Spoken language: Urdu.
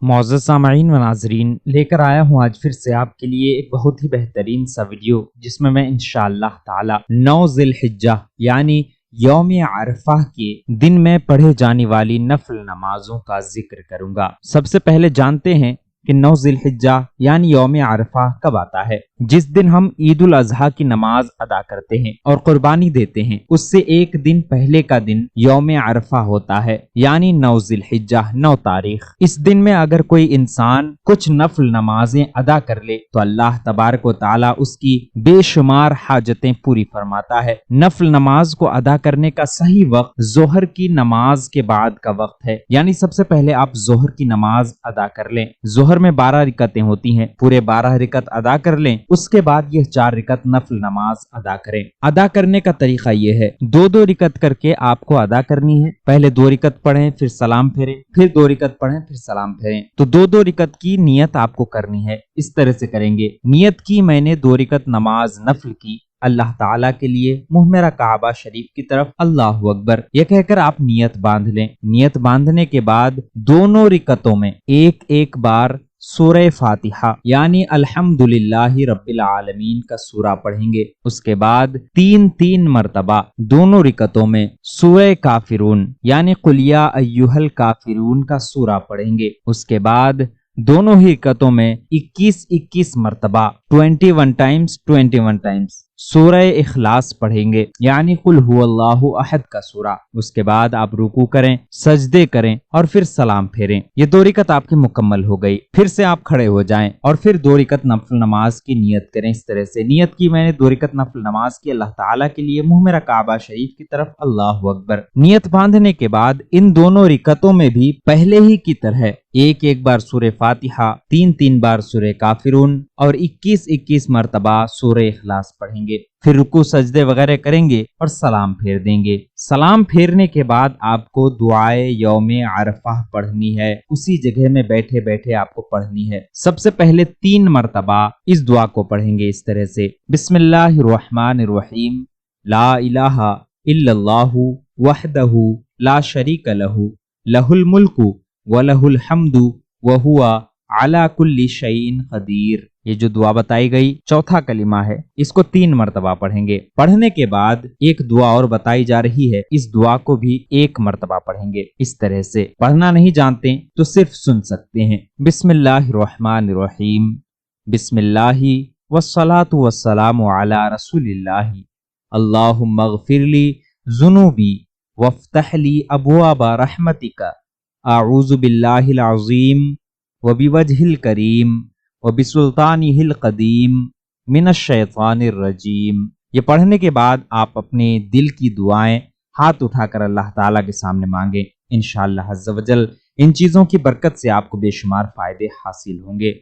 معزز سامعین و ناظرین، لے کر آیا ہوں آج پھر سے آپ کے لیے ایک بہت ہی بہترین سا ویڈیو، جس میں انشاءاللہ تعالی 9 ذی الحجہ یعنی یوم عرفہ کے دن میں پڑھے جانے والی نفل نمازوں کا ذکر کروں گا۔ سب سے پہلے جانتے ہیں کہ 9 ذی الحجہ یعنی یوم عرفہ کب آتا ہے؟ جس دن ہم عید الاضحیٰ کی نماز ادا کرتے ہیں اور قربانی دیتے ہیں، اس سے ایک دن پہلے کا دن یوم عرفہ ہوتا ہے، یعنی 9 ذی الحجہ، 9 تاریخ۔ اس دن میں اگر کوئی انسان کچھ نفل نمازیں ادا کر لے تو اللہ تبارک و تعالی اس کی بے شمار حاجتیں پوری فرماتا ہے۔ نفل نماز کو ادا کرنے کا صحیح وقت ظہر کی نماز کے بعد کا وقت ہے، یعنی سب سے پہلے آپ ظہر کی نماز ادا کر لیں۔ ظہر میں 12 رکعتیں ہوتی ہیں، پورے 12 رکعت ادا کر لیں۔ اس کے بعد یہ 4 رکعت نفل نماز ادا کریں۔ ادا کرنے کا طریقہ یہ ہے، 2 رکعت کر کے آپ کو ادا کرنی ہے۔ پہلے 2 رکعت پڑھیں، پھر سلام پھیریں، پھر 2 رکعت پڑھیں، پھر سلام پھیریں۔ تو 2 رکعت کی نیت آپ کو کرنی ہے۔ اس طرح سے کریں گے، نیت کی میں نے 2 رکعت نماز نفل کی اللہ تعالیٰ کے لیے، منہ میرا کعبہ شریف کی طرف، اللہ اکبر یہ کہہ کر آپ نیت باندھ لیں۔ نیت باندھنے کے بعد دونوں رکعتوں میں ایک ایک بار سورہ فاتحہ یعنی الحمدللہ رب العالمین کا سورہ پڑھیں گے۔ اس کے بعد 3 مرتبہ دونوں رکعتوں میں سورہ کافرون یعنی قل یا ایھا الکافرون کا سورہ پڑھیں گے۔ اس کے بعد دونوں ہی رکعتوں میں 21 مرتبہ 21 ٹائمز سورہ اخلاص پڑھیں گے، یعنی قل هو اللہ احد کا سورہ۔ اس کے بعد آپ رکوع کریں، سجدے کریں اور پھر سلام پھیریں۔ یہ 2 رکعت آپ کی مکمل ہو گئی۔ پھر سے آپ کھڑے ہو جائیں اور پھر 2 رکعت نفل نماز کی نیت کریں۔ اس طرح سے نیت کی میں نے 2 رکعت نفل نماز کی اللہ تعالیٰ کے لیے، منہ میرا کعبہ شریف کی طرف، اللہ اکبر۔ نیت باندھنے کے بعد ان دونوں رکعتوں میں بھی پہلے ہی کی طرح ایک بار سورہ فاتحہ، 3 بار سورہ کافرون اور 21 مرتبہ سورہ اخلاص پڑھیں گے۔ پھر رکوع سجدے وغیرہ کریں گے اور سلام پھیر دیں گے۔ سلام پھیرنے کے بعد آپ کو دعائے یوم عرفہ پڑھنی ہے، اسی جگہ میں بیٹھے بیٹھے آپ کو پڑھنی ہے۔ سب سے پہلے 3 مرتبہ اس دعا کو پڑھیں گے اس طرح سے، بسم اللہ الرحمن الرحیم، لا الہ الا اللہ وحدہ لا شریک لہ، لہ الملک وَلَهُ الْحَمْدُ وَهُوَ عَلَى كُلِّ شَيْءٍ قَدِيرٌ۔ یہ جو دعا بتائی گئی چوتھا کلمہ ہے، اس کو 3 مرتبہ پڑھیں گے۔ پڑھنے کے بعد ایک دعا اور بتائی جا رہی ہے، اس دعا کو بھی 1 مرتبہ پڑھیں گے۔ اس طرح سے پڑھنا نہیں جانتے تو صرف سن سکتے ہیں۔ بسم اللہ الرحمن الرحیم، بسم اللہ والصلاة والسلام علی رسول اللہ، اللہم اغفر لی ذنوبی وافتح لی ابواب رحمتک، اعوذ باللہ العظیم وبوجہ الکریم وبسلطانہ القدیم من الشیطان الرجیم۔ یہ پڑھنے کے بعد آپ اپنے دل کی دعائیں ہاتھ اٹھا کر اللہ تعالیٰ کے سامنے مانگیں۔ انشاءاللہ عز و جل ان چیزوں کی برکت سے آپ کو بے شمار فائدے حاصل ہوں گے۔